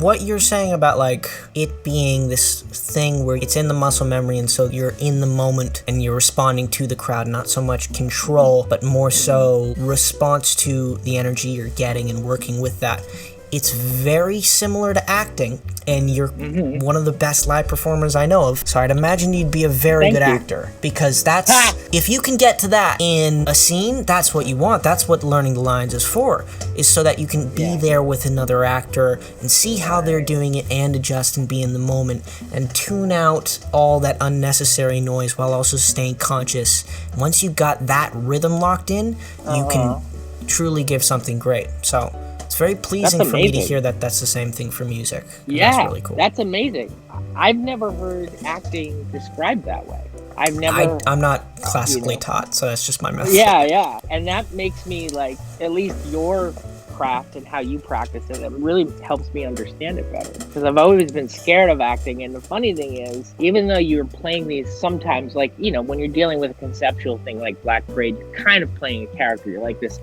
what you're saying about like it being this thing where it's in the muscle memory, and so you're in the moment and you're responding to the crowd, not so much control, but more so response to the energy you're getting and working with that. It's very similar to acting, and you're one of the best live performers I know of. So I'd imagine you'd be a very good actor, because that's if you can get to that in a scene, that's what you want. That's what learning the lines is for, is so that you can be there with another actor and see how they're doing it and adjust and be in the moment and tune out all that unnecessary noise while also staying conscious. Once you got that rhythm locked in, you can truly give something great. So it's very pleasing for me to hear that that's the same thing for music. Yeah, that's really cool. That's amazing. I've never heard acting described that way. I'm not classically taught, so that's just my method. Yeah. And that makes me like, at least your craft and how you practice it really helps me understand it better. Because I've always been scared of acting. And the funny thing is, even though you're playing these sometimes, like, when you're dealing with a conceptual thing like Black Parade, you're kind of playing a character. You're like this,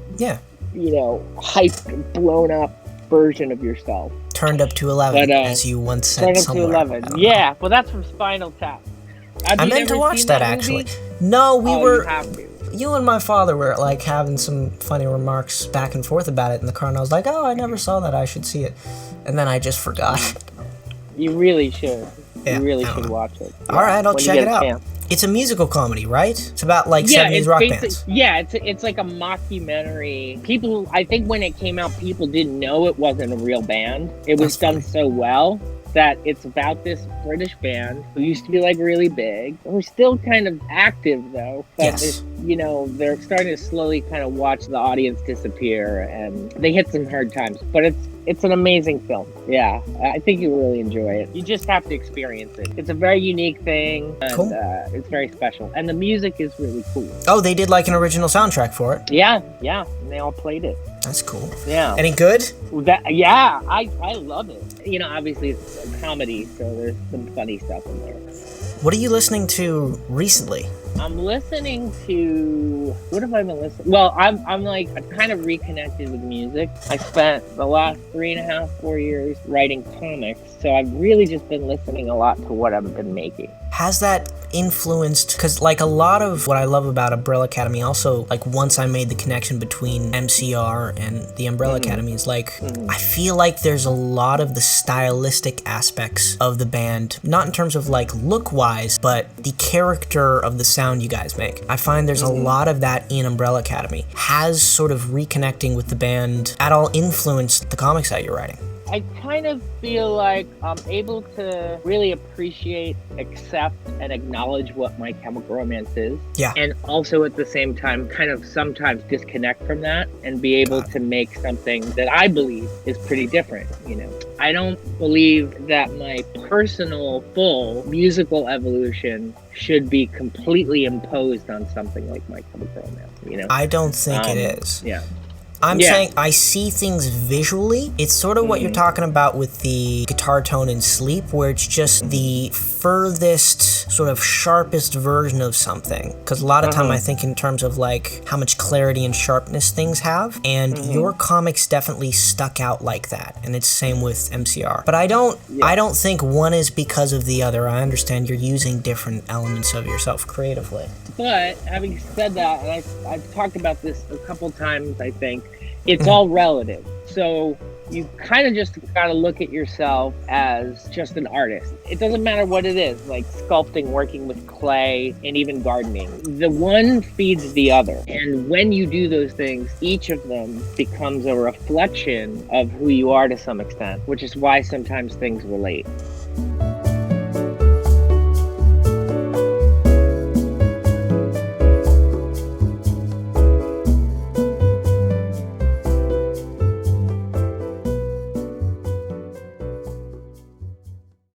hyped, blown up version of yourself. Turned up to 11, as you once said turned up somewhere. To 11. Yeah, well, that's from Spinal Tap. I meant to watch that actually. Movie? No, You have to. You and my father were like having some funny remarks back and forth about it in the car, and I was like, "Oh, I never saw that. I should see it," and then I just forgot. You really should. Yeah, you really should watch it. All right, I'll check it out. It's a musical comedy, right? It's about like 70s rock bands. Yeah, it's like a mockumentary. People, I think when it came out, people didn't know it wasn't a real band. It was done so well that it's about this British band who used to be like really big. We're still kind of active though, but they're starting to slowly kind of watch the audience disappear, and they hit some hard times. But it's an amazing film. Yeah, I think you'll really enjoy it. You just have to experience it. It's a very unique thing, and cool. It's very special. And the music is really cool. Oh, they did like an original soundtrack for it? Yeah, and they all played it. That's cool. Yeah. Any good? I love it. Obviously it's a comedy, so there's some funny stuff in there. What are you listening to recently? I'm listening to, what have I been listening? Well, I'm kind of reconnected with music. I spent the last 3.5-4 years writing comics, so I've really just been listening a lot to what I've been making. Has that influenced, because like a lot of what I love about Umbrella Academy, also like once I made the connection between MCR and the Umbrella Academy, is like I feel like there's a lot of the stylistic aspects of the band, not in terms of like look wise, but the character of the sound you guys make. I find there's a lot of that in Umbrella Academy. Has sort of reconnecting with the band at all influenced the comics that you're writing? I kind of feel like I'm able to really appreciate, accept, and acknowledge what My Chemical Romance is. Yeah. And also at the same time, kind of sometimes disconnect from that and be able to make something that I believe is pretty different, I don't believe that my personal full musical evolution should be completely imposed on something like My Chemical Romance, I don't think it is. Yeah. I'm saying I see things visually. It's sort of what you're talking about with the guitar tone in Sleep, where it's just the furthest, sort of sharpest version of something. Because a lot of time I think in terms of like how much clarity and sharpness things have, and your comics definitely stuck out like that. And it's the same with MCR. But I don't think one is because of the other. I understand you're using different elements of yourself creatively. But having said that, and I've talked about this a couple times, I think, it's all relative. So you kind of just got to look at yourself as just an artist. It doesn't matter what it is, like sculpting, working with clay, and even gardening. The one feeds the other. And when you do those things, each of them becomes a reflection of who you are to some extent, which is why sometimes things relate.